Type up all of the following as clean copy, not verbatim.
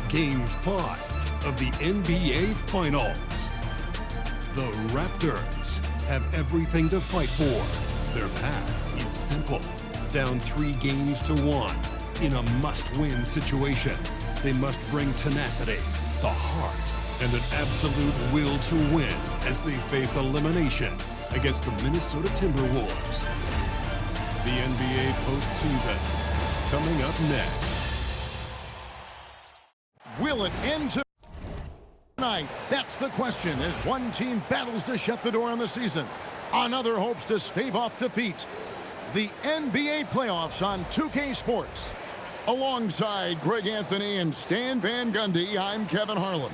Game 5 of the NBA Finals. The Raptors have everything to fight for. Their path is simple. Down 3 games to 1 in a must-win situation. They must bring tenacity, the heart, and an absolute will to win as they face elimination against the Minnesota Timberwolves. The NBA postseason coming up next. Will it end tonight? That's the question as one team battles to shut the door on the season. Another hopes to stave off defeat. The NBA playoffs on 2K Sports. Alongside Greg Anthony and Stan Van Gundy, I'm Kevin Harlan.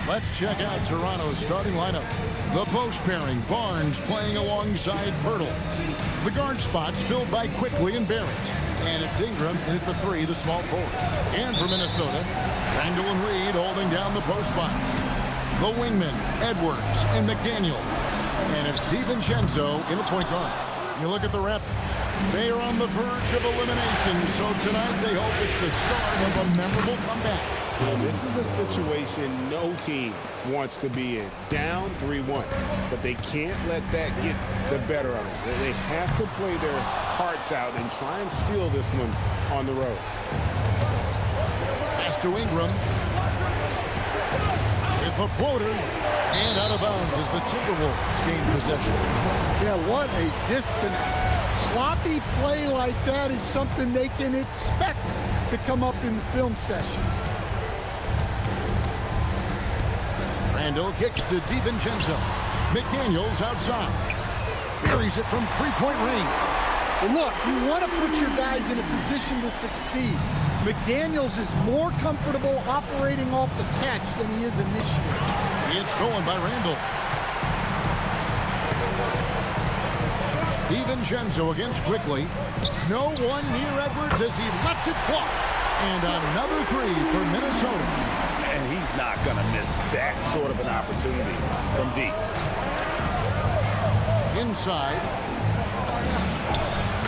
Let's check out Toronto's starting lineup. The post pairing, Barnes playing alongside Pirtle. The guard spots filled by Quickly and Barrett. And it's Ingram in at the 3, the small forward. And for Minnesota, Randall and Reed holding down the post spots. The wingmen, Edwards and McDaniel. And it's DiVincenzo in the point guard. You look at the Raptors. They are on the verge of elimination, so tonight they hope it's the start of a memorable comeback. Yeah, this is a situation no team wants to be in. Down 3-1, but they can't let that get the better of them. They have to play their hearts out and try and steal this one on the road. Pass to Ingram. With a floater. And out of bounds as the Timberwolves gain possession. Yeah, what a disconnect. Sloppy play like that is something they can expect to come up in the film session. Randall kicks to DiVincenzo. McDaniels outside. Buries it from three-point range. Well, look, you want to put your guys in a position to succeed. McDaniels is more comfortable operating off the catch than he is initiating. It's stolen by Randall. DiVincenzo against Quickly. No one near Edwards as he lets it fly. And another 3 for Minnesota. And he's not going to miss that sort of an opportunity from deep. Inside.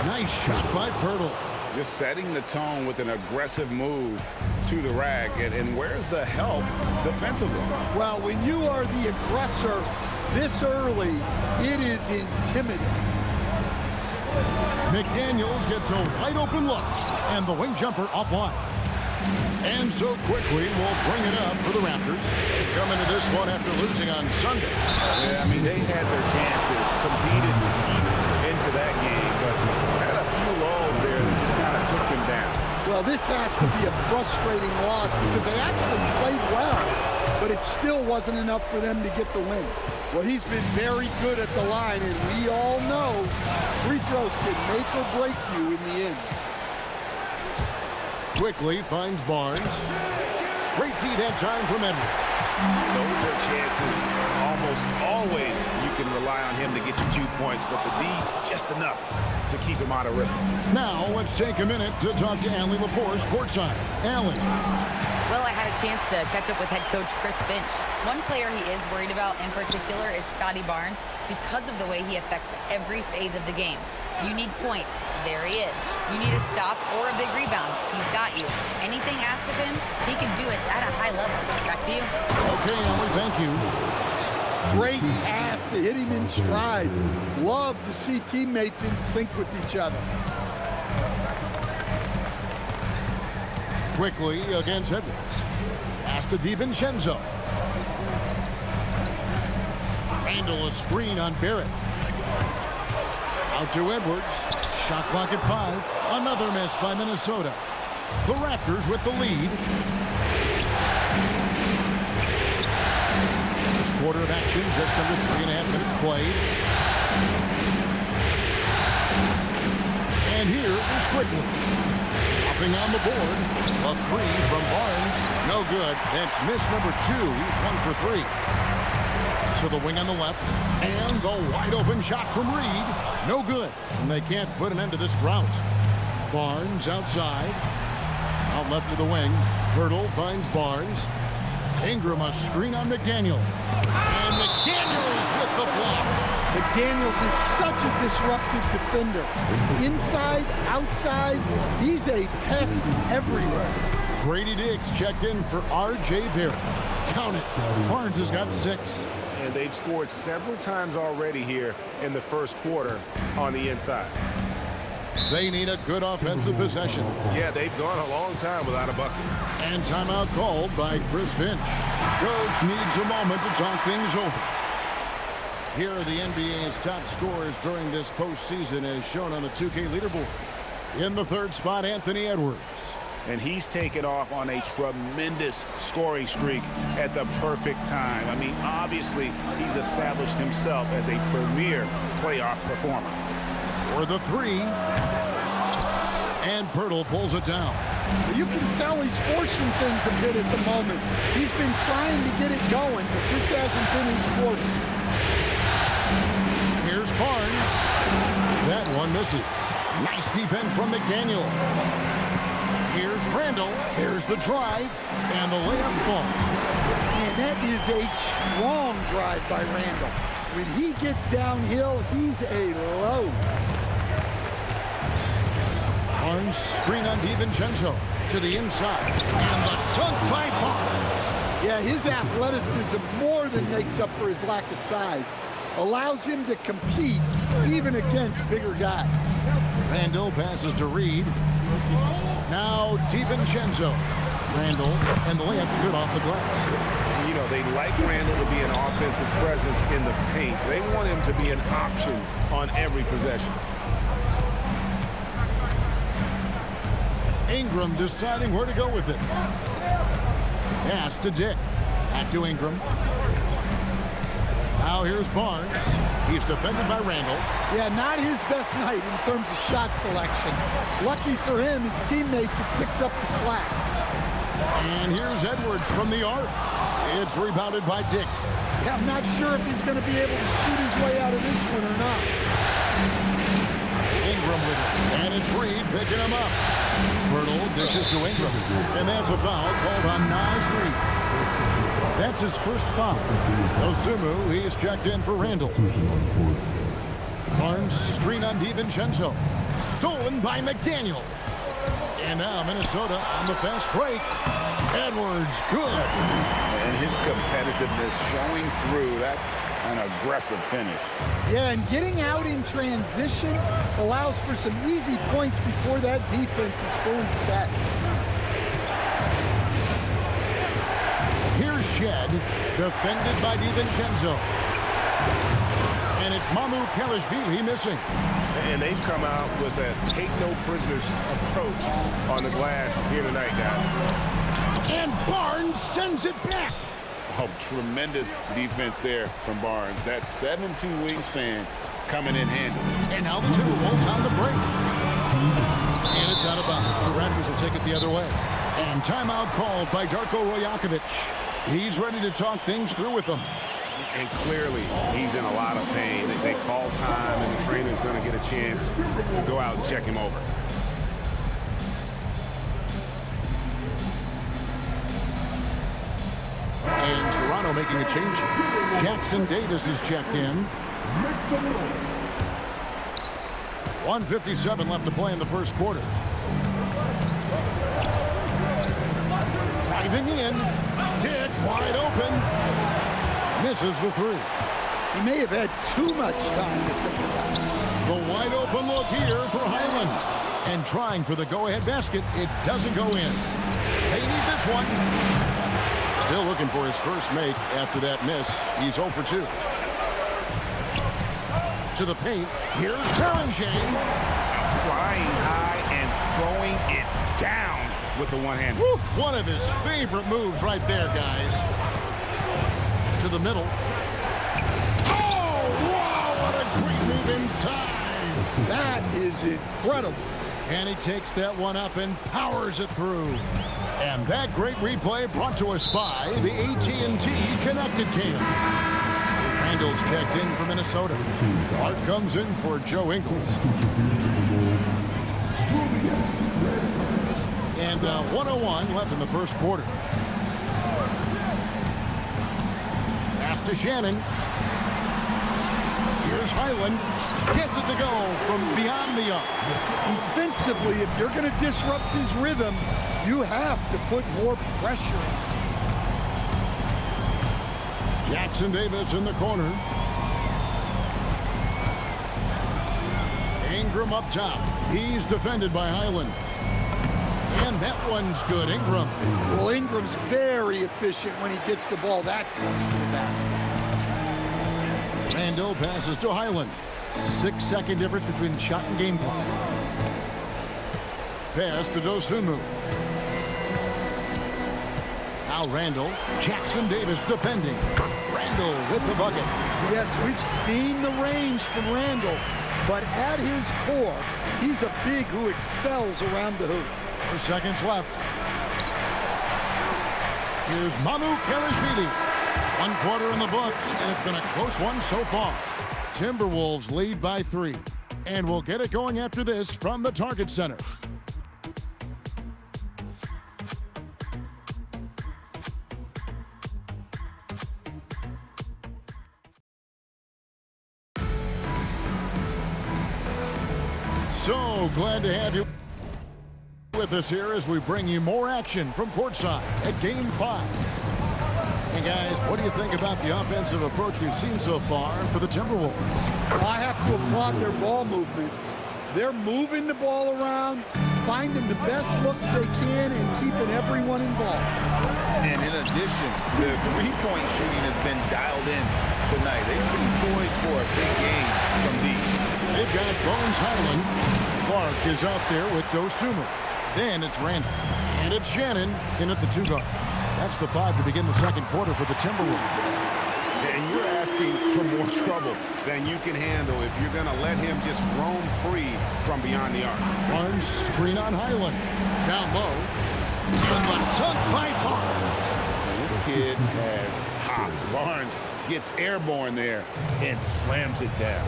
Nice shot by Pirtle. Just setting the tone with an aggressive move to the rack. And where's the help defensively? Well, when you are the aggressor this early, it is intimidating. McDaniels gets a wide open look. And the wing jumper offline. And so Quickly will bring it up for the Raptors. Coming to this one after losing on Sunday. Yeah, I mean, they had their chances, competed into that game, but had a few lulls there that just kind of took them down. Well, this has to be a frustrating loss because they actually played well, but it still wasn't enough for them to get the win. Well, he's been very good at the line, and we all know free throws can make or break you in the end. Quickly finds Barnes. Great D that time from Edwards. Those are chances almost always you can rely on him to get you 2 points, but the D just enough to keep him out of rhythm. Now let's take a minute to talk to Allie LaForce courtside. Allie. Well, I had a chance to catch up with head coach Chris Finch. One player he is worried about in particular is Scotty Barnes because of the way he affects every phase of the game. You need points. There he is. You need a stop or a big rebound. He's got you. Anything asked of him, he can do it at a high level. Back to you. Okay, Allie, thank you. Great pass to hit him in stride. Love to see teammates in sync with each other. Quickly against Edwards. Pass to DiVincenzo. Randall a screen on Barrett. Out to Edwards. Shot clock at 5. Another miss by Minnesota. The Raptors with the lead. First quarter of action, just under 3.5 minutes played. And here is Quickly. Hopping on the board. A 3 from Barnes. No good. That's miss number 2. He's 1 for 3. To the wing on the left. And the wide open shot from Reed. No good. And they can't put an end to this drought. Barnes outside. Out left to the wing. Pirtle finds Barnes. Ingram a screen on McDaniel. And McDaniels with the block. McDaniels is such a disruptive defender. Inside, outside, he's a pest everywhere. Grady Diggs checked in for R.J. Barrett. Count it. Barnes has got 6. And they've scored several times already here in the first quarter on the inside. They need a good offensive possession. Yeah, they've gone a long time without a bucket. And timeout called by Chris Finch. Coach needs a moment to talk things over. Here are the NBA's top scorers during this postseason as shown on the 2K leaderboard. In the third spot, Anthony Edwards. And he's taken off on a tremendous scoring streak at the perfect time. I mean, obviously, he's established himself as a premier playoff performer. For the 3. And Pirtle pulls it down. You can tell he's forcing things a bit at the moment. He's been trying to get it going, but this hasn't been his quarter. Here's Barnes. That one misses. Nice defense from McDaniel. Here's Randall. Here's the drive. And the layup falls. And that is a strong drive by Randall. When he gets downhill, he's a load. Barnes screen on DiVincenzo to the inside. And the dunk by Barnes. Yeah, his athleticism more than makes up for his lack of size. Allows him to compete even against bigger guys. Randall passes to Reed. Now DiVincenzo. Randall, and the layup's good off the glass. You know, they like Randall to be an offensive presence in the paint. They want him to be an option on every possession. Ingram deciding where to go with it. Pass to Dick. Back to Ingram. Now here's Barnes. He's defended by Randall. Yeah, not his best night in terms of shot selection. Lucky for him, his teammates have picked up the slack. And here's Edwards from the arc. It's rebounded by Dick. Yeah, I'm not sure if he's going to be able to shoot his way out of this one or not. Ingram with it. And it's Reed picking him up. Pirtle dishes to Ingram. And that's a foul called on Nas Reed. That's his first foul. Osumu, he's checked in for Randall. Barnes screen on DiVincenzo. Stolen by McDaniel. And now Minnesota on the fast break. Edwards, good. And his competitiveness showing through. That's an aggressive finish. Yeah, and getting out in transition allows for some easy points before that defense is fully set. Here's Shed, defended by DiVincenzo. And it's Mamu Kelishvili missing. And they've come out with a take-no-prisoners approach on the glass here tonight, guys. And Barnes sends it back. Oh, tremendous defense there from Barnes. That 7'2" wingspan coming in handy. And now the Timberwolves on the break. And it's out of bounds. The Raptors will take it the other way. And timeout called by Darko Rajakovic. He's ready to talk things through with them. And clearly, he's in a lot of pain. They call time, and the trainer's going to get a chance to go out and check him over. And Toronto making a change. Jackson Davis is checked in. 1:57 left to play in the first quarter. Driving in. Dick wide open. Misses the 3. He may have had too much time to think about it. The wide open look here for Highland. And trying for the go-ahead basket. It doesn't go in. They need this one. Still looking for his first make after that miss. He's 0 for 2. To the paint. Here's Perringer. Flying high and throwing it down with the one-hand. One of his favorite moves right there, guys. To the middle. Oh, wow, what a great move inside. That is incredible. And he takes that one up and powers it through. And that great replay brought to us by the AT&T Connected Cam. Randall's checked in for Minnesota. Art comes in for Joe Ingles. And 1:01 left in the first quarter. Pass to Shannon. Here's Highland. Gets it to go from beyond the arc. Defensively, if you're going to disrupt his rhythm, You have to put more pressure on. Jackson Davis in the corner. Ingram up top. He's defended by Highland. And that one's good. Ingram. Well, Ingram's very efficient when he gets the ball that close to the basket. Randall passes to Highland. 6-second difference between the shot and game clock. Pass to Dosunmu. Now Randall. Jackson Davis defending. Randall with the bucket. Yes, we've seen the range from Randall, but at his core, he's a big who excels around the hoop. 4 seconds left. Here's Mamu Kelishvili. 1 quarter in the books, and it's been a close one so far. Timberwolves lead by 3, and we'll get it going after this from the Target Center. So glad to have you with us here as we bring you more action from courtside at Game 5. And guys, what do you think about the offensive approach we've seen so far for the Timberwolves? Well, I have to applaud their ball movement. They're moving the ball around, finding the best looks they can, and keeping everyone involved. And in addition, the three-point shooting has been dialed in tonight. They seem poised for a big game from deep. They've got Bones Highland. Clark is out there with Dosunmu. Then it's Randall. And it's Shannon in at the 2 guard. That's the 5 to begin the second quarter for the Timberwolves. And you're asking for more trouble than you can handle if you're going to let him just roam free from beyond the arc. Barnes screen on Highland. Down low. And the dunk by Barnes. And this kid has hops. Barnes gets airborne there and slams it down.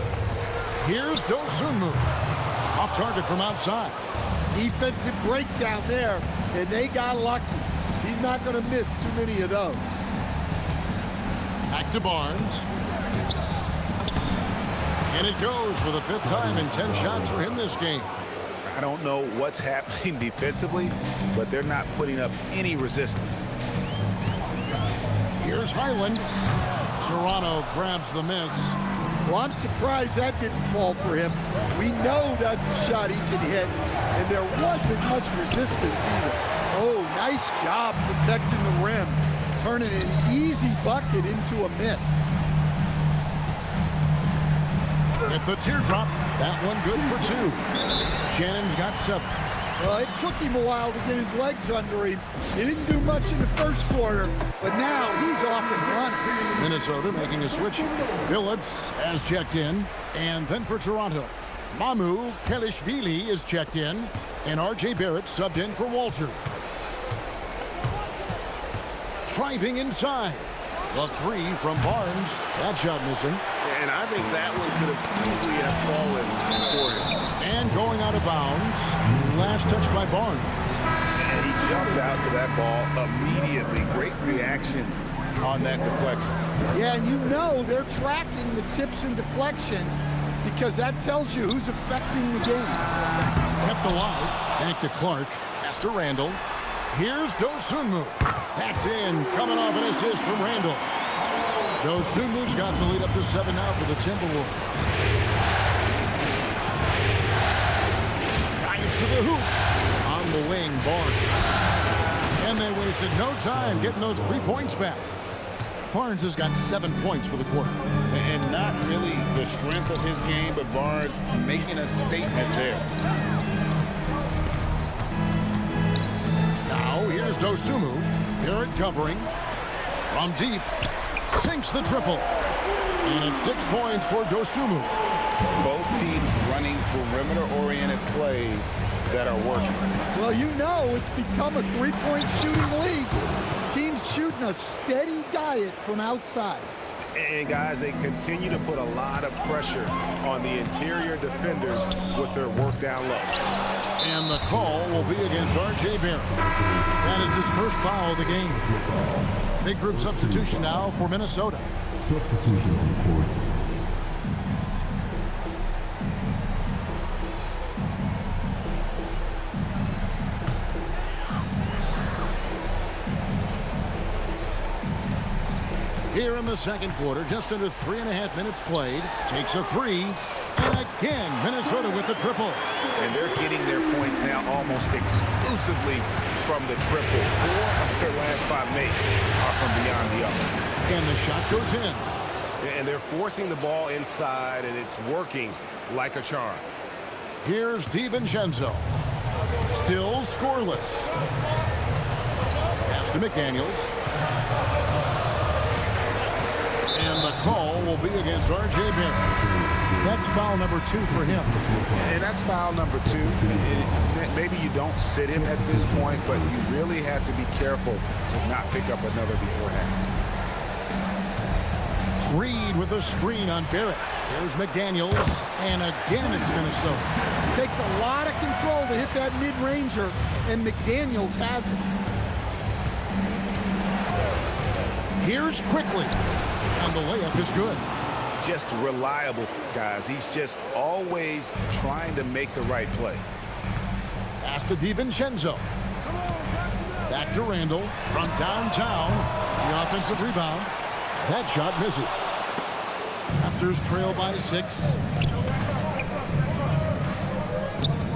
Here's Dosunmu. Off target from outside. Defensive breakdown there, and they got lucky. He's not going to miss too many of those. Back to Barnes. And it goes for the 5th time in 10 shots for him this game. I don't know what's happening defensively, but they're not putting up any resistance. Here's Highland. Toronto grabs the miss. Well, I'm surprised that didn't fall for him. We know that's a shot he can hit, and there wasn't much resistance either. Oh, nice job protecting the rim, turning an easy bucket into a miss. At the teardrop, that one good for 2. Shannon's got 7. Well, it took him a while to get his legs under him. He didn't do much in the first quarter, but now he's off and running. Minnesota making a switch. Phillips has checked in. And then for Toronto, Mamu Kelishvili is checked in. And R.J. Barrett subbed in for Walter. Driving inside. The 3 from Barnes. That shot missing. And I think that one could have easily have fallen for him. And going out of bounds. Last touch by Barnes. And he jumped out to that ball immediately. Great reaction on that deflection. Yeah, and you know they're tracking the tips and deflections because that tells you who's affecting the game. Kept alive. Back to Clark. Pass to Randall. Here's Dosunmu. That's in. Coming off an assist from Randall. Dosunmu's got the lead up to 7 now for the Timberwolves. Drives to the hoop. On the wing, Barnes. And they wasted no time getting those 3 points back. Barnes has got 7 points for the quarter. And not really the strength of his game, but Barnes making a statement there. Now here's Dosunmu. Barrett covering. From deep. Sinks the triple. And it's 6 points for Dosunmu. Both teams running perimeter-oriented plays that are working. Well, you know it's become a 3-point shooting league. Teams shooting a steady diet from outside. And guys, they continue to put a lot of pressure on the interior defenders with their work down low. And the call will be against R.J. Barrett. That is his first foul of the game. Big group substitution now for Minnesota. Substitution report. Here in the second quarter, just under 3.5 minutes played. Takes a three. And again, Minnesota with the triple. And they're getting their points now almost exclusively from the triple. 4 of their last 5 makes are from beyond the arc. And the shot goes in. And they're forcing the ball inside, and it's working like a charm. Here's DiVincenzo. Still scoreless. Pass to McDaniels. And the call will be against R.J. Barrett. That's foul number 2 for him. And that's foul number 2. Maybe you don't sit him at this point, but you really have to be careful to not pick up another beforehand. Reed with a screen on Barrett. There's McDaniels. And again, it's Minnesota. It takes a lot of control to hit that mid-ranger, and McDaniels has it. Here's Quickly. And the layup is good. Just reliable, guys. He's just always trying to make the right play. Pass to DiVincenzo. Back to Randall from downtown. The offensive rebound. That shot misses. Raptors trail by 6.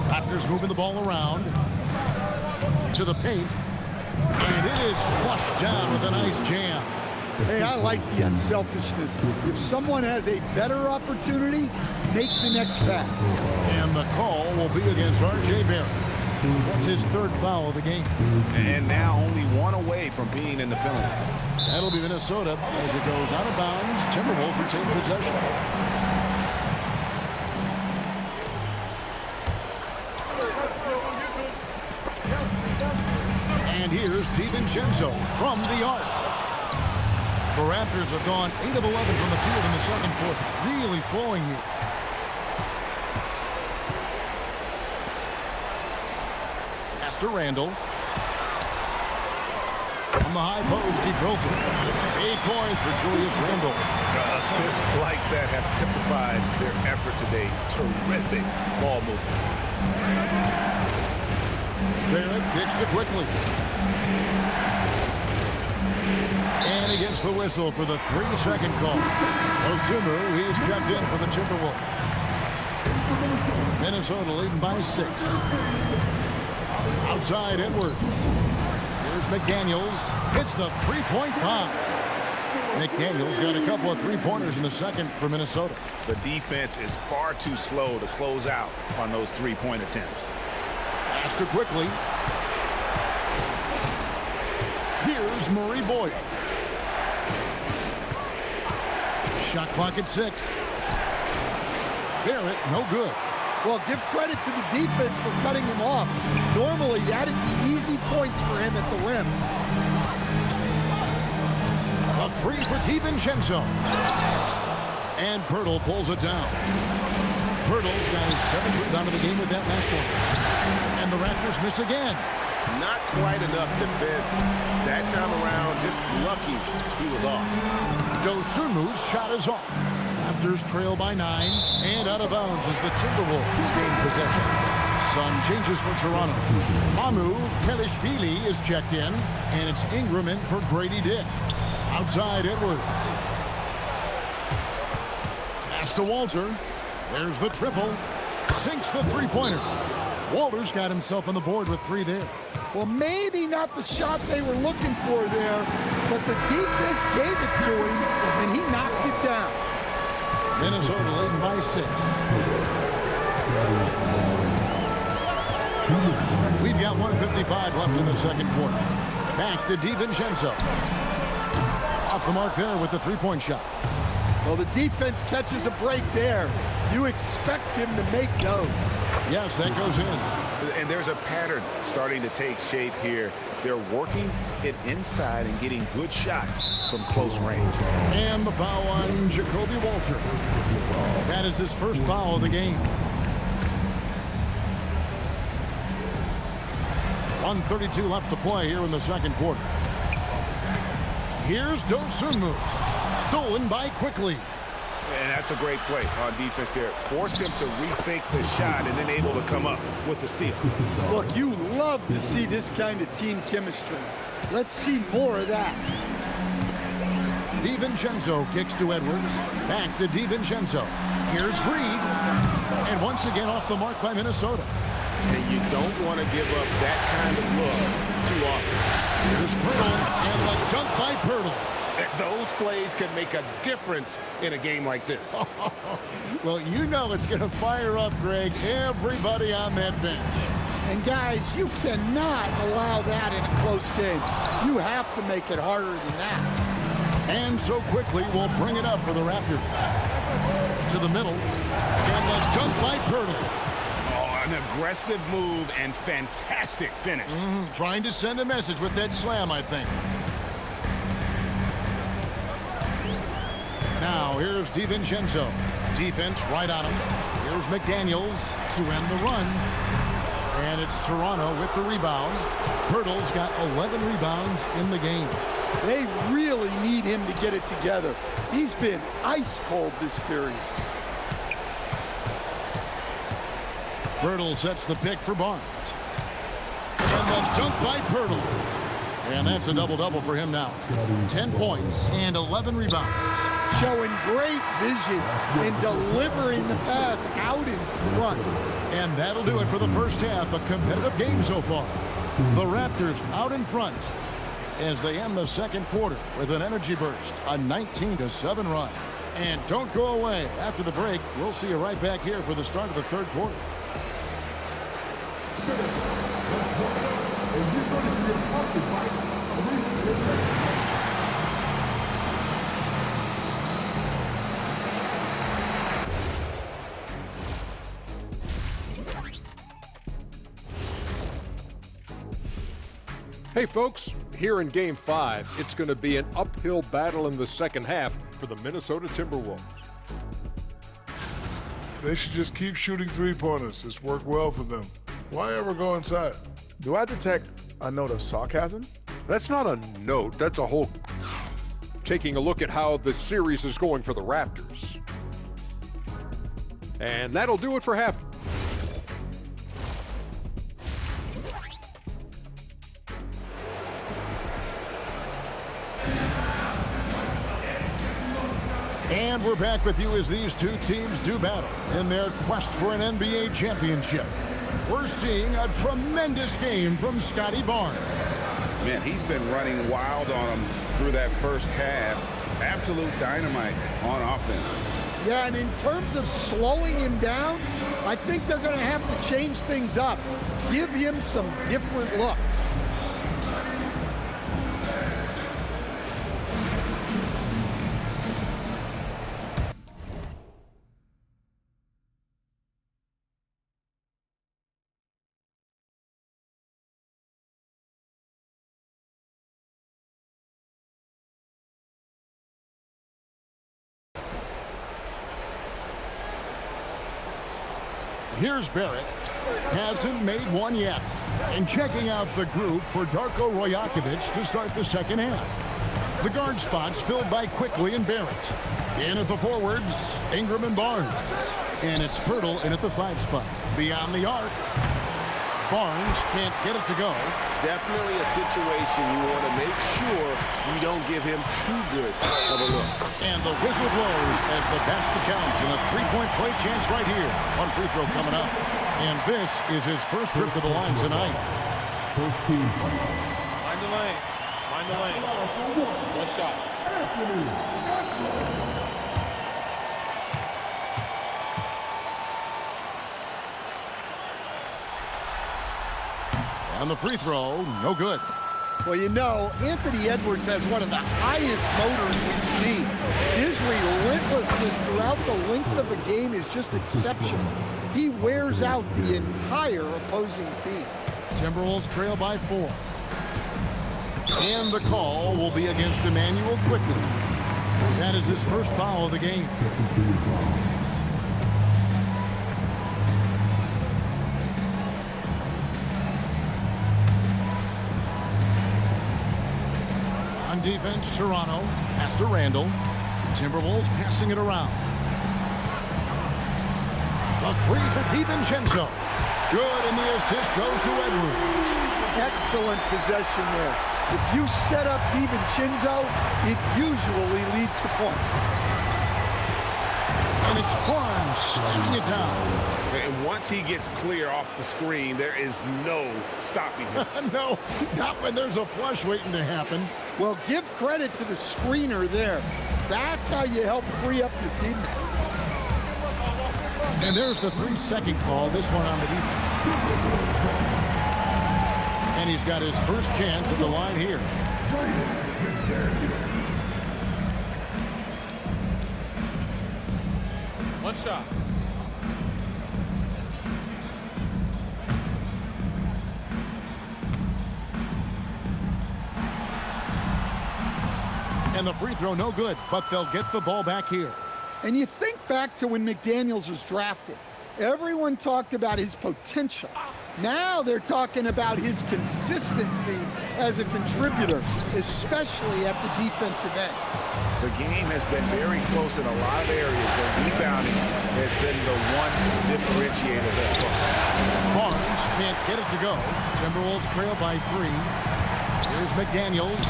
Raptors moving the ball around to the paint. And it is flushed down with a nice jam. Hey, I like the unselfishness. If someone has a better opportunity, make the next pass. And the call will be against R.J. Barrett. That's his 3rd foul of the game. And now only 1 away from being in the penalty. That'll be Minnesota as it goes out of bounds. Timberwolves retain possession. And here's DiVincenzo from the arc. The Raptors have gone 8 of 11 from the field in the second quarter. Really flowing here. Pass to Randall. From the high post, he drills it. 8 points for Julius Randle. Assists like that have typified their effort today. Terrific ball movement. Barrett kicks it quickly. And he gets the whistle for the 3-second call. Osumu, he's checked in for the Timberwolves. Minnesota leading by 6. Outside Edwards. Here's McDaniels. Hits the 3-point bomb. McDaniels got a couple of 3-pointers in the second for Minnesota. The defense is far too slow to close out on those 3-point attempts. Pass to Quickly. Here's Murray Boyd. Shot clock at 6. Barrett, no good. Well, give credit to the defense for cutting him off. Normally, that'd be easy points for him at the rim. A 3 for DiVincenzo. And Pirtle pulls it down. Pirtle's got his 7th rebound of the game with that last one. And the Raptors miss again. Not quite enough defense. That time around, just lucky he was off. Dosunmu's shot is off. Raptors trail by 9. And out of bounds as the Timberwolves gain possession. Some changes for Toronto. Mamu Kelishvili is checked in. And it's Ingram in for Grady Dick. Outside Edwards. Pass to Walter. There's the triple. Sinks the 3-pointer. Walter's got himself on the board with 3 there. Well, maybe not the shot they were looking for there, but the defense gave it to him, and he knocked it down. Minnesota leading by 6. We've got 1:55 left in the second quarter. Back to DiVincenzo. Off the mark there with the 3-point shot. Well, the defense catches a break there. You expect him to make those. Yes, that goes in. And there's a pattern starting to take shape here. They're working it inside and getting good shots from close range. And the foul on Jacoby Walter. That is his first foul of the game. 1:32 left to play here in the second quarter. Here's Dosunmu. Stolen by Quickly. And that's a great play on defense there. Force him to rethink the shot and then able to come up with the steal. Look, you love to see this kind of team chemistry. Let's see more of that. DiVincenzo kicks to Edwards. Back to DiVincenzo. Here's Reed. And once again off the mark by Minnesota. And you don't want to give up that kind of look too often. Here's Pirtle, and the dunk by Pirtle. Those plays can make a difference in a game like this. Well, you know it's going to fire up, Greg, everybody on that bench. And guys, you cannot allow that in a close game. You have to make it harder than that. And so quickly, we'll bring it up for the Raptors. To the middle, and the dunk by Pirtle. Oh, an aggressive move and fantastic finish. Trying to send a message with that slam, I think. Now, here's DiVincenzo. Defense right on him. Here's McDaniels to end the run. And it's Toronto with the rebound. Pirtle's got 11 rebounds in the game. They really need him to get it together. He's been ice cold this period. Pirtle sets the pick for Barnes. And the dunk by Pirtle. And that's a double-double for him now. 10 points and 11 rebounds. Showing great vision in delivering the pass out in front. And that'll do it for the first half. A competitive game so far. The Raptors out in front as they end the second quarter with an energy burst. A 19-7 run. And don't go away. After the break, we'll see you right back here for the start of the third quarter. Hey folks, here in Game 5, it's going to be an uphill battle in the second half for the Minnesota Timberwolves. They should just keep shooting three-pointers. It's worked well for them. Why ever go inside? Do I detect a note of sarcasm? That's not a note, that's a whole... Taking a look at how the series is going for the Raptors. And that'll do it for half. And we're back with you as these two teams do battle in their quest for an NBA championship. We're seeing a tremendous game from Scotty Barnes. Man, he's been running wild on him through that first half. Absolute dynamite on offense. Yeah, and in terms of slowing him down, I think they're going to have to change things up. Give him some different looks. Here's Barrett. Hasn't made one yet. And checking out the group for Darko Rajakovic to start the second half. The guard spots filled by Quickly and Barrett. In at the forwards, Ingram and Barnes. And it's Pirtle in at the 5 spot. Beyond the arc. Barnes can't get it to go. Definitely a situation you want to make sure you don't give him too good of a look. And the whistle blows as the basket counts and a three-point play chance right here. One free throw coming up. And this is his first trip to the line tonight. Mind the lanes. Mind the lanes. One shot. And the free throw, no good. Well, you know, Anthony Edwards has one of the highest motors we've seen. His relentlessness throughout the length of a game is just exceptional. He wears out the entire opposing team. Timberwolves trail by 4. And the call will be against Emmanuel Quickly. That is his first foul of the game. On defense, Toronto. Pass to Randall. Timberwolves passing it around. A three for DiVincenzo. Good, and the assist goes to Edwards. Excellent possession there. If you set up DiVincenzo, it usually leads to points. And it's Barnes slamming it down. And once he gets clear off the screen, there is no stopping him. No, not when there's a flush waiting to happen. Well, give credit to the screener there. That's how you help free up your teammates. And there's the 3-second call, this one on the defense. And he's got his first chance at the line here. One shot. And the free throw no good, but they'll get the ball back here. And you think back to when McDaniels was drafted. Everyone talked about his potential. Now they're talking about his consistency as a contributor, especially at the defensive end. The game has been very close in a lot of areas, but rebounding has been the one differentiator thus far. Barnes can't get it to go. Timberwolves trail by 3. Here's McDaniels,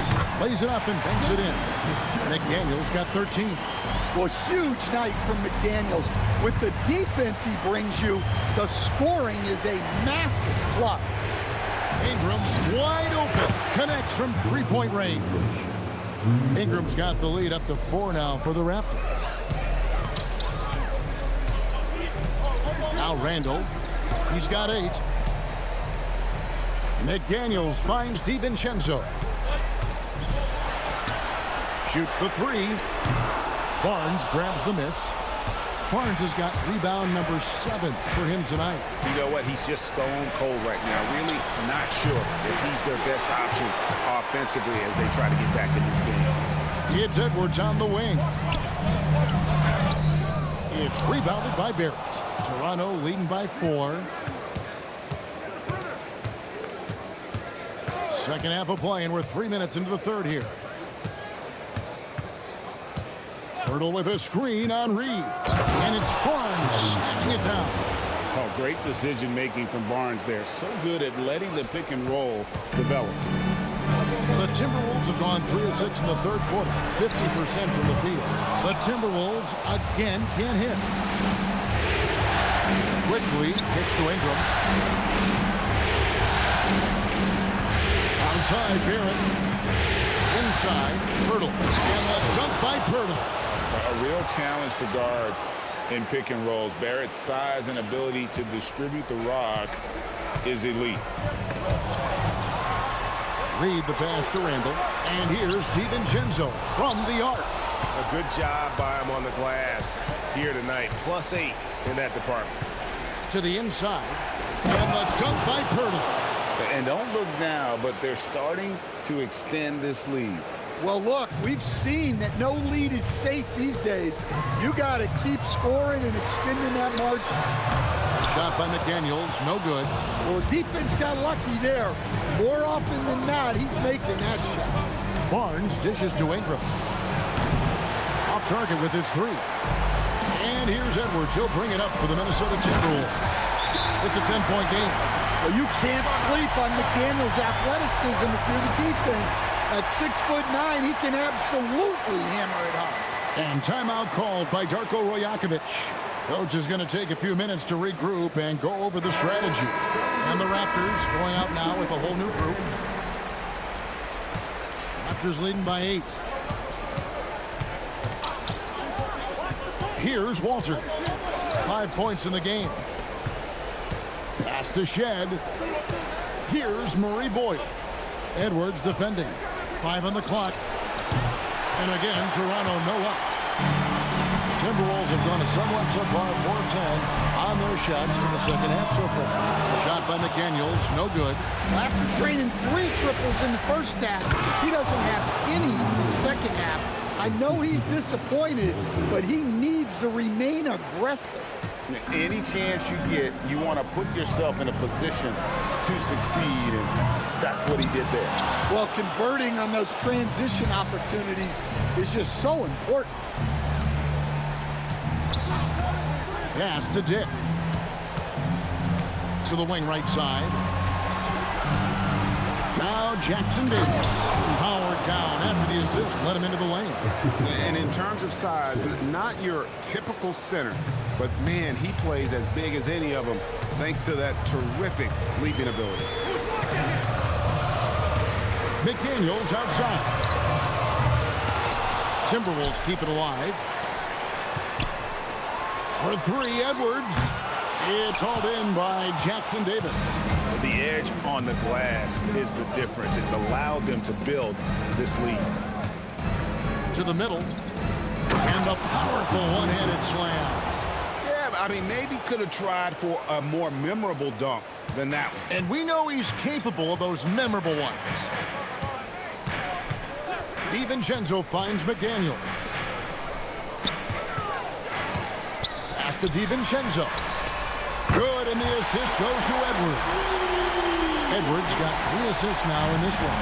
lays it up and banks it in. McDaniels got 13. Well, huge night from McDaniels. With the defense he brings you, the scoring is a massive plus. Ingram wide open, connects from three-point range. Ingram's got the lead up to 4 now for the Raptors. Now Randall, he's got 8. McDaniels finds DiVincenzo. Shoots the 3. Barnes grabs the miss. Barnes has got rebound number 7 for him tonight. You know what? He's just stone cold right now. Really not sure if he's their best option offensively as they try to get back in this game. It's Edwards on the wing. It's rebounded by Barrett. Toronto leading by 4. Second half of play, and we're 3 minutes into the third here. Hurdle with a screen on Reed. And it's Barnes snapping it down. Oh, great decision-making from Barnes there. So good at letting the pick and roll develop. The Timberwolves have gone 3 of 6 in the third quarter, 50% from the field. The Timberwolves again can't hit. Quickly kicks to Ingram. Outside Barrett. Inside Pirtle. And a dunk by Pirtle. A real challenge to guard in pick and rolls. Barrett's size and ability to distribute the rock is elite. Reed the pass to Randall. And here's DiVincenzo from the arc. A good job by him on the glass here tonight. +8 in that department. To the inside. And the dunk by Pirtle. And don't look now, but they're starting to extend this lead. Well, look, we've seen that no lead is safe these days. You got to keep scoring and extending that margin. Shot by McDaniels, no good. Well, defense got lucky there. More often than not, he's making that shot. Barnes dishes to Ingram. Off target with his 3. And here's Edwards. He'll bring it up for the Minnesota Timberwolves. It's a 10-point game. Well, you can't sleep on McDaniels' athleticism if you're the defense. At 6'9", he can absolutely hammer it home. And timeout called by Darko Rojakovic. Coach is going to take a few minutes to regroup and go over the strategy. And the Raptors going out now with a whole new group. Raptors leading by 8. Here's Walter. 5 points in the game. Pass to Shed. Here's Murray Boyle. Edwards defending. 5 on the clock. And again, Toronto no up. The Timberwolves have gone a somewhat subpar 4 of 10 on their shots in the second half so far. Shot by McDaniels, no good. After draining 3 triples in the first half, he doesn't have any in the second half. I know he's disappointed, but he needs to remain aggressive. Any chance you get, you want to put yourself in a position to succeed, and that's what he did there. Well, converting on those transition opportunities is just so important. Pass to Dick. To the wing right side. Now Jackson Davis. Powered down after the assist. Let him into the lane. And in terms of size, not your typical center. But, man, he plays as big as any of them thanks to that terrific leaping ability. McDaniels outside. Timberwolves keep it alive. For three, Edwards. It's hauled in by Jackson Davis. The edge on the glass is the difference. It's allowed them to build this lead. To the middle. And the powerful one-handed slam. Yeah, I mean, maybe could have tried for a more memorable dunk than that one. And we know he's capable of those memorable ones. DiVincenzo finds McDaniel. Pass to DiVincenzo. Good, and the assist goes to Edwards. Edwards got 3 assists now in this one.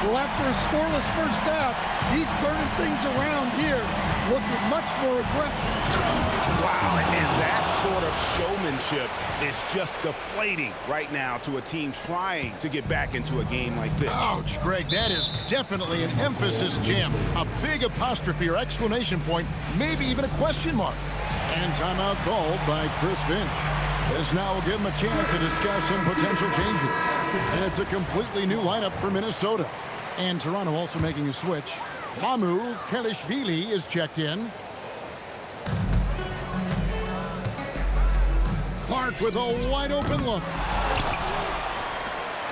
Well, after a scoreless first half, he's turning things around here, looking much more aggressive. Wow, and that sort of showmanship is just deflating right now to a team trying to get back into a game like this. Ouch, Greg, that is definitely an emphasis jam. A big apostrophe or exclamation point, maybe even a question mark. And timeout called by Chris Finch. This now will give him a chance to discuss some potential changes. And it's a completely new lineup for Minnesota. And Toronto also making a switch. Mamu Kelishvili is checked in. Clark with a wide open look.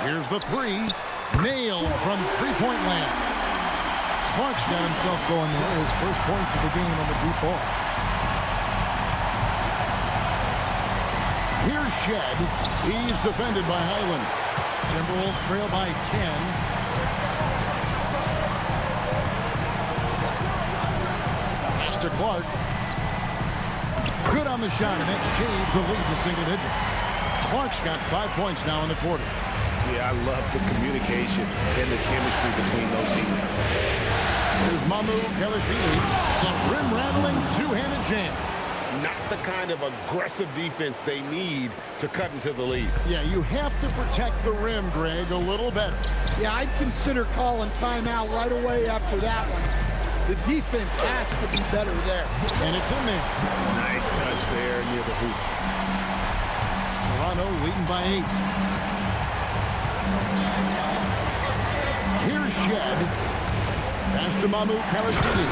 Here's the three. Nailed from three-point land. Clark's got himself going there. His first points of the game on the deep ball. Here's Shed. He's defended by Highland. Timberwolves trail by 10. Pass to Clark. Good on the shot, and that shaves the lead to single digits. Clark's got 5 points now in the quarter. Yeah, I love the communication and the chemistry between those teammates. Here's Mamu Kelishvili. The rim-rattling two-handed jam. Not the kind of aggressive defense they need to cut into the lead. Yeah, you have to protect the rim, Greg, a little better. Yeah, I'd consider calling timeout right away after that one. The defense has to be better there. And it's in there. Nice touch there near the hoop. Toronto leading by 8. Here's Shed. Pass to Mamu Kelishvili.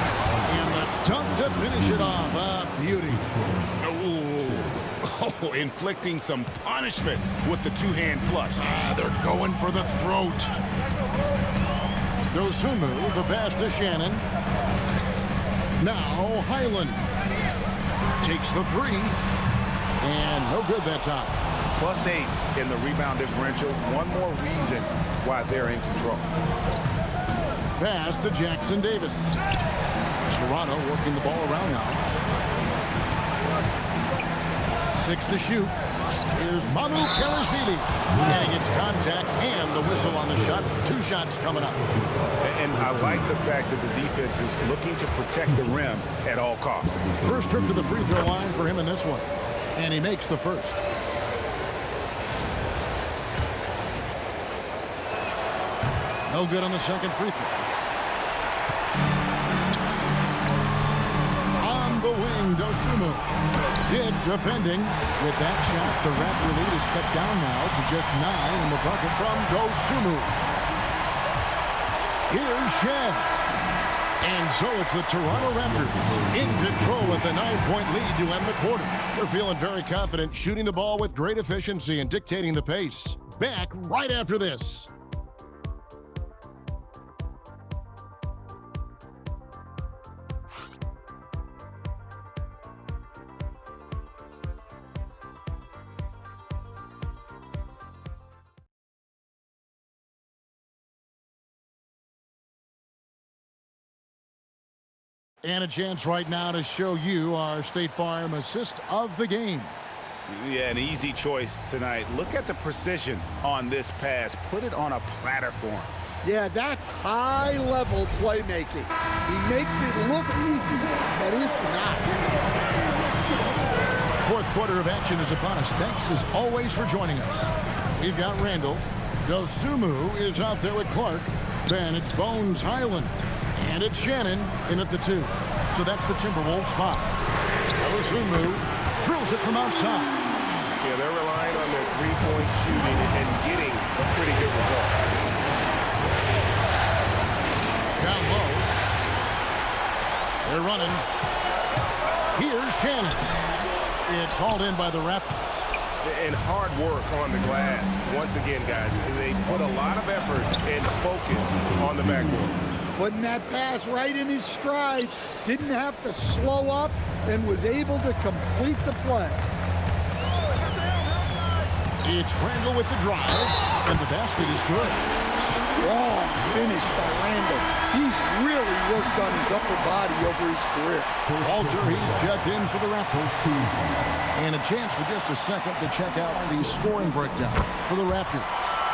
And the dunk to finish it off. Beauty. Oh, inflicting some punishment with the two-hand flush. They're going for the throat. Dosunmu, the pass to Shannon. Now Highland takes the three. And no good that time. +8 in the rebound differential. One more reason why they're in control. Pass to Jackson Davis. Toronto working the ball around now. 6 to shoot. Here's Mamu Kelishvili. And he gets contact and the whistle on the shot. 2 shots coming up. And I like the fact that the defense is looking to protect the rim at all costs. First trip to the free throw line for him in this one. And he makes the first. No good on the second free throw. On the wing, Dosunmu. Did defending. With that shot, the Raptor lead is cut down now to just 9 in the bucket from Dosunmu. Here's Shed. And so it's the Toronto Raptors in control with a 9-point lead to end the quarter. They're feeling very confident, shooting the ball with great efficiency and dictating the pace. Back right after this. And a chance right now to show you our State Farm assist of the game. Yeah, an easy choice tonight. Look at the precision on this pass. Put it on a platter for him. Yeah, that's high-level playmaking. He makes it look easy, but it's not. Fourth quarter of action is upon us. Thanks as always for joining us. We've got Randall, Dosumu is out there with Clark. Then it's Bones Highland. And it's Shannon in at the 2. So that's the Timberwolves 5. Dosumu drills it from outside. Yeah, they're relying on their three-point shooting and getting a pretty good result. Down low. They're running. Here's Shannon. It's hauled in by the Raptors. And hard work on the glass. Once again, guys, they put a lot of effort and focus on the backboard. Putting that pass right in his stride. Didn't have to slow up and was able to complete the play. It's Randall with the drive, and the basket is good. Strong finish by Randall. He's really worked on his upper body over his career. Walter, he's checked in for the Raptors. And a chance for just a second to check out the scoring breakdown for the Raptors.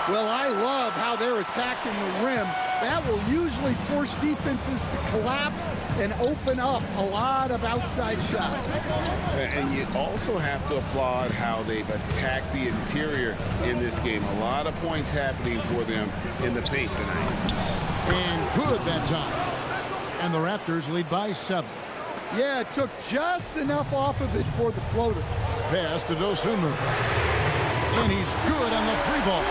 Well, I love how they're attacking the rim. That will usually force defenses to collapse and open up a lot of outside shots. And you also have to applaud how they've attacked the interior in this game. A lot of points happening for them in the paint tonight. And good that time. And the Raptors lead by 7. Yeah, it took just enough off of it for the floater. Pass to Dosumu. And he's good on the 3-ball.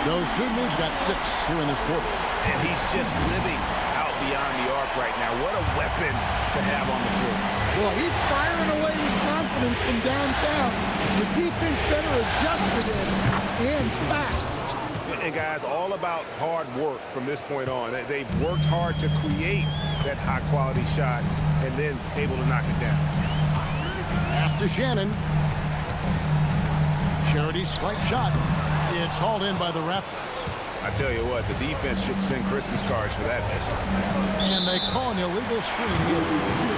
Dosumu's got 6 here in this quarter. And he's just living out beyond the arc right now. What a weapon to have on the floor. Well, he's firing away with confidence from downtown. The defense better adjust to this, and fast. And guys, all about hard work from this point on. They've worked hard to create that high-quality shot and then able to knock it down. Pass to Shannon. Charity stripe shot. It's hauled in by the Raptors. I tell you what, the defense should send Christmas cards for that miss. And they call an illegal screen here.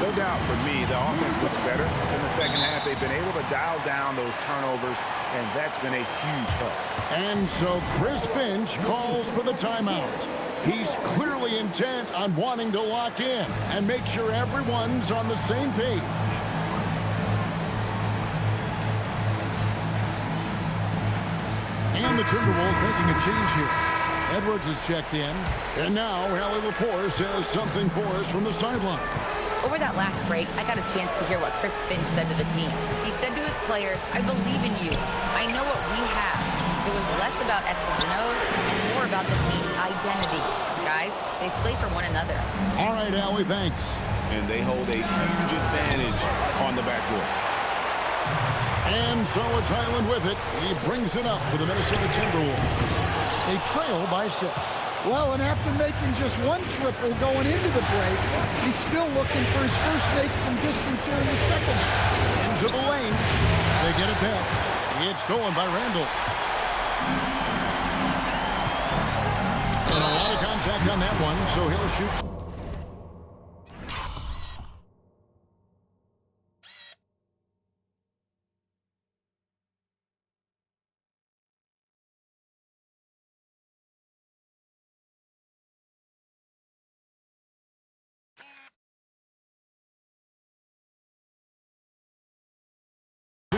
No doubt for me, the offense looks better in the second half. They've been able to dial down those turnovers, and that's been a huge help. And so Chris Finch calls for the timeout. He's clearly intent on wanting to lock in and make sure everyone's on the same page. And the Timberwolves making a change here. Edwards is checked in. And now Hallie LaForce has something for us from the sideline. Over that last break, I got a chance to hear what Chris Finch said to the team. He said to his players, I believe in you. I know what we have. It was less about X's and O's and more about the team's identity. Guys, they play for one another. All right, Hallie, thanks. And they hold a huge advantage on the backboard. And so it's Highland with it. He brings it up for the Minnesota Timberwolves. They trail by 6. Well, and after making just one triple going into the break, he's still looking for his first make from distance here in the second. Into the lane. They get it back. It's stolen by Randall. And a lot of contact on that one, so he'll shoot.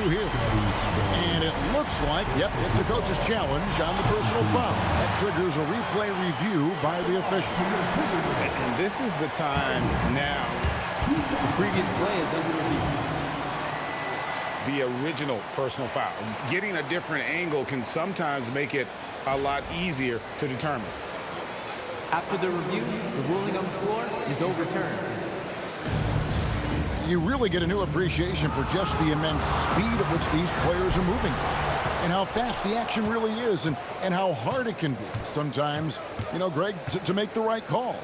Here. And it looks like, yep, it's a coach's challenge on the personal foul. That triggers a replay review by the official. And this is the time now. The previous play is under review. The original personal foul. Getting a different angle can sometimes make it a lot easier to determine. After the review, the ruling on the floor is overturned. You really get a new appreciation for just the immense speed at which these players are moving and how fast the action really is and how hard it can be sometimes, you know, Greg, to make the right call.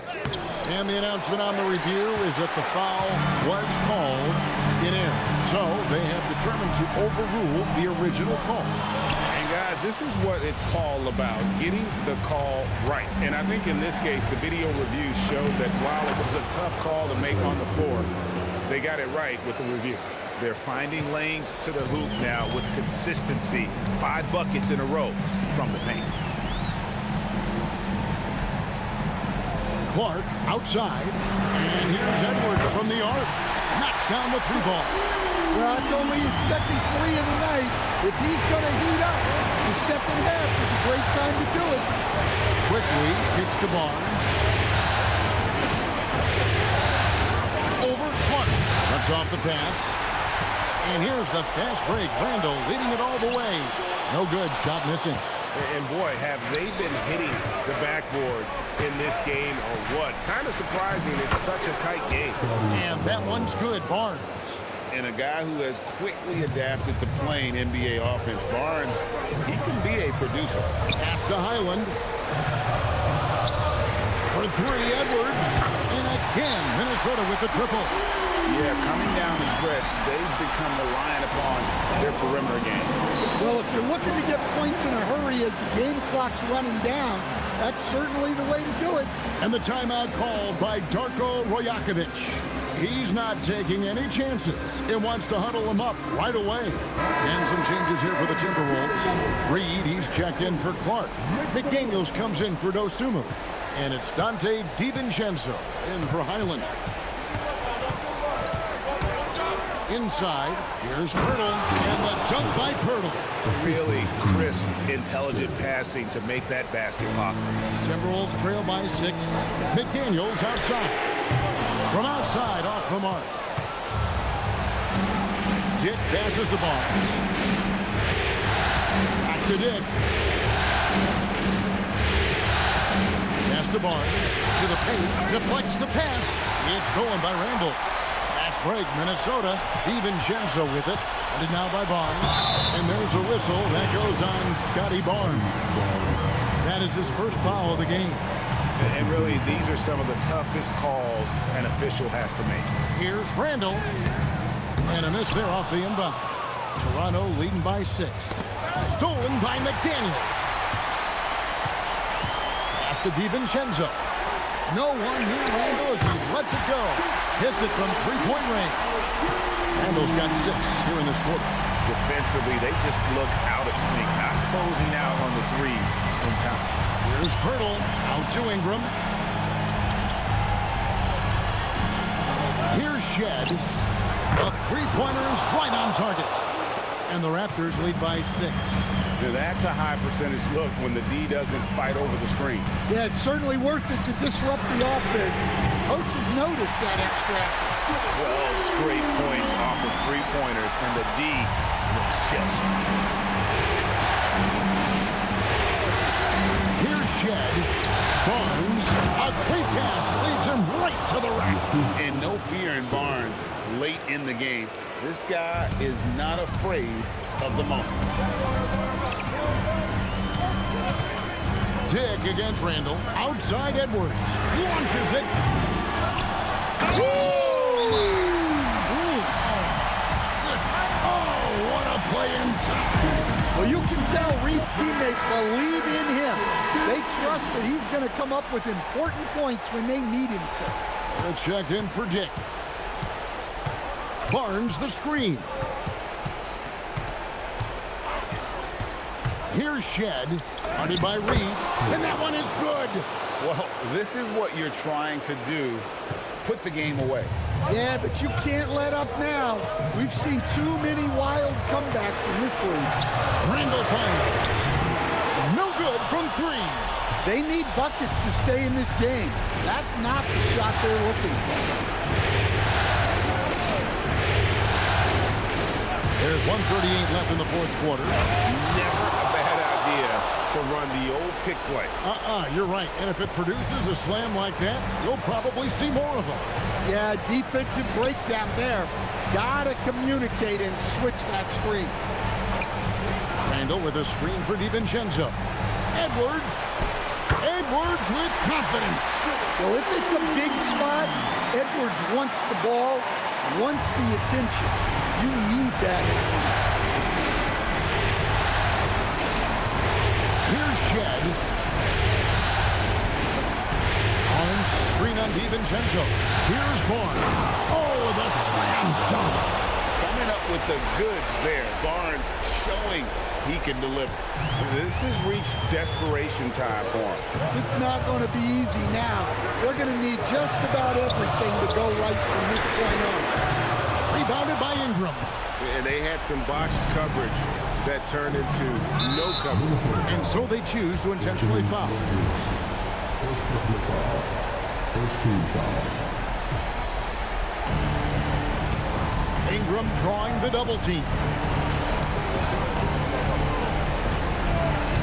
And the announcement on the review is that the foul was called in. So they have determined to overrule the original call. And guys, this is what it's all about, getting the call right. And I think in this case, the video review showed that while it was a tough call to make on the floor, they got it right with the review. They're finding lanes to the hoop now with consistency. 5 buckets in a row from the paint. Clark outside. And here's Edwards from the arc. Knocks down the 3-ball. Well, it's only his second three of the night. If he's going to heat up, the second half is a great time to do it. Quickly kicks to Barnes. Over Clark. Cuts off the pass. And here's the fast break. Randall leading it all the way. No good. Shot missing. And boy, have they been hitting the backboard in this game or what? Kind of surprising. It's such a tight game. And that one's good. Barnes. And a guy who has quickly adapted to playing NBA offense, Barnes, he can be a producer. Pass to Highland. For three, Edwards. And again, Minnesota with the triple. Yeah, coming down the stretch, they've become reliant upon their perimeter game. Well, if you're looking to get points in a hurry as the game clock's running down, that's certainly the way to do it. And the timeout called by Darko Rojakovic. He's not taking any chances and wants to huddle him up right away. And some changes here for the Timberwolves. Reed, he's checked in for Clark. McDaniels comes in for Dosunmu. And it's Dante DiVincenzo in for Highland. Inside, here's Pirtle, and the dunk by Pirtle. Really crisp, intelligent passing to make that basket possible. Timberwolves trail by 6. McDaniels outside. From outside, off the mark. Dick passes to Barnes. Back to Dick. Pass to Barnes. To the paint. Deflects the pass. It's stolen by Randall. Fast break, Minnesota. DiVincenzo with it. Headed now by Barnes. And there's a whistle. That goes on Scotty Barnes. That is his first foul of the game. And really, these are some of the toughest calls an official has to make. Here's Randall. And a miss there off the inbound. Toronto leading by 6. Stolen by McDaniel. Pass to DiVincenzo. No one near Randall as he lets it go. Hits it from three-point range. Randall's got 6 here in this quarter. Defensively, they just look out of sync, not closing out on the threes in time. Here's Pirtle, out to Ingram. Here's Shed. The three-pointer is right on target. And the Raptors lead by 6. Now that's a high percentage look when the D doesn't fight over the screen. Yeah, it's certainly worth it to disrupt the offense. Coaches notice that extra effort. 12 straight points off of three-pointers, and the D looks just. Here's Shed. Barnes, a quick pass leads him right to the rack. And no fear in Barnes late in the game. This guy is not afraid of the moment. Dick against Randall. Outside Edwards. Launches it. Oh, what a play inside. Well, you can tell Reed's teammates believe in him. They trust that he's going to come up with important points when they need him to. Let's check in for Dick. Barnes the screen. Here's Shed. Guarded by Reed. And that one is good. Well, this is what you're trying to do. Put the game away. Yeah, but you can't let up now. We've seen too many wild comebacks in this league. Randall fires. No good from 3. They need buckets to stay in this game. That's not the shot they're looking for. There's 1:38 left in the fourth quarter. Never a bad idea to run the old pick play. You're right. And if it produces a slam like that, you'll probably see more of them. Yeah, defensive breakdown there. Gotta communicate and switch that screen. Randall with a screen for DiVincenzo. Edwards. Edwards with confidence. Well, if it's a big spot, Edwards wants the ball, wants the attention. You need that. Here's Shed. On screen on DiVincenzo. Here's Barnes. Oh, the slam dunk. Coming up with the goods there. Barnes showing he can deliver. This has reached desperation time for him. It's not going to be easy now. They're going to need just about everything to go right from this point on. Rebounded by Ingram. And they had some botched coverage that turned into no coverage. And so they choose to intentionally foul. First team foul. Ingram drawing the double team.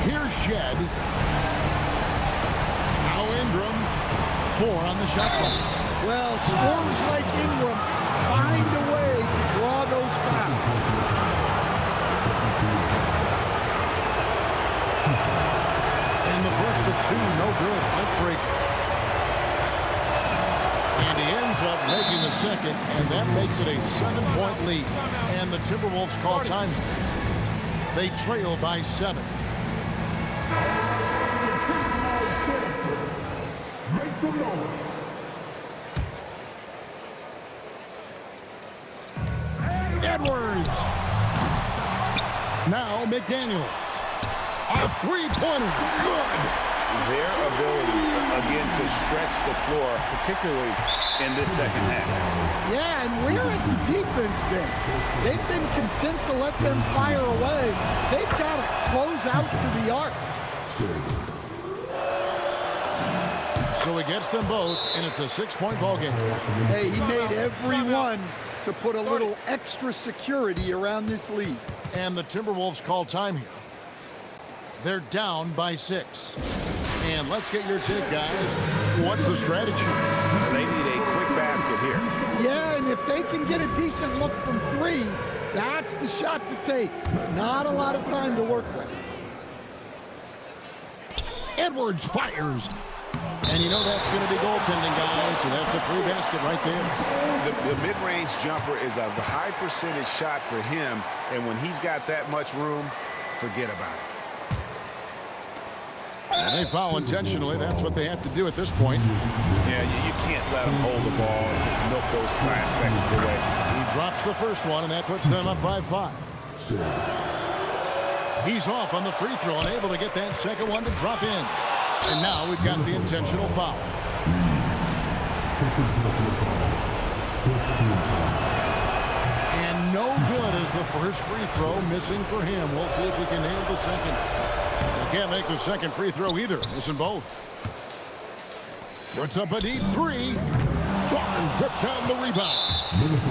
Here's Shed. Now Ingram. 4 on the shot clock. Well, scorers like Ingram find a way to draw those fouls. And the first of 2, no good. Heartbreaker. And he ends up making the second, and that makes it a 7-point lead. And the Timberwolves call time. They trail by 7. Edwards. Now McDaniel. A three-pointer. Good. Their ability, again, to stretch the floor, particularly in this second half. Yeah, and where has the defense been? They've been content to let them fire away. They've got to close out to the arc. So he gets them both, and it's a 6-point ball game. Hey, he made every one to put a little extra security around this lead. And the Timberwolves call time here. They're down by 6. And let's get your take, guys. What's the strategy? They need a quick basket here. Yeah, and if they can get a decent look from 3, that's the shot to take. Not a lot of time to work with. Edwards fires. And you know that's going to be goaltending, guys, so that's a free basket right there. The mid-range jumper is a high percentage shot for him, and when he's got that much room, forget about it. And they foul intentionally. That's what they have to do at this point. Yeah, you can't let them hold the ball and just milk those last seconds away. He drops the first one, and that puts them up by 5. He's off on the free throw and able to get that second one to drop in. And now we've got the intentional foul. And no good as the first free throw missing for him. We'll see if he can nail the second. He can't make the second free throw either. Missing both. Puts up a deep 3. Barnes rips down the rebound.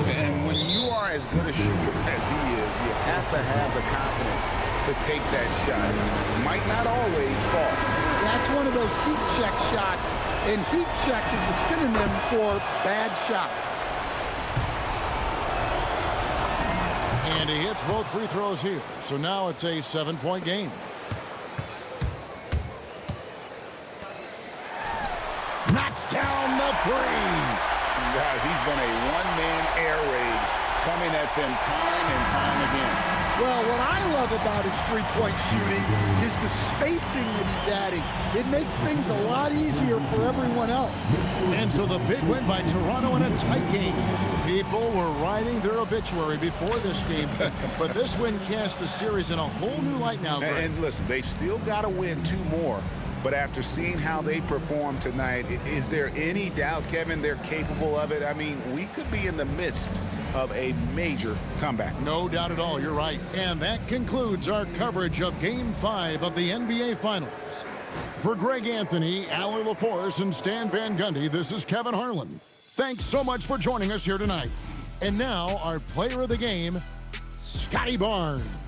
And when you are as good a shooter as he is, you have to have the confidence to take that shot. It might not always fall. That's one of those heat check shots, and heat check is a synonym for bad shot. And he hits both free throws here. So now it's a 7-point game. Knocks down the 3. Guys, he's been a one-man air raid coming at them time and time again. Well, what I love about his three-point shooting is the spacing that he's adding. It makes things a lot easier for everyone else. And so the big win by Toronto in a tight game. People were writing their obituary before this game, but this win cast the series in a whole new light now, Greg. And listen, they've still got to win 2 more. But after seeing how they performed tonight, is there any doubt, Kevin, they're capable of it? I mean, we could be in the midst of a major comeback. No doubt at all, you're right. And that concludes our coverage of Game 5 of the NBA Finals. For Greg Anthony, Allie LaForce, and Stan Van Gundy, this is Kevin Harlan. Thanks so much for joining us here tonight. And now, our player of the game, Scotty Barnes.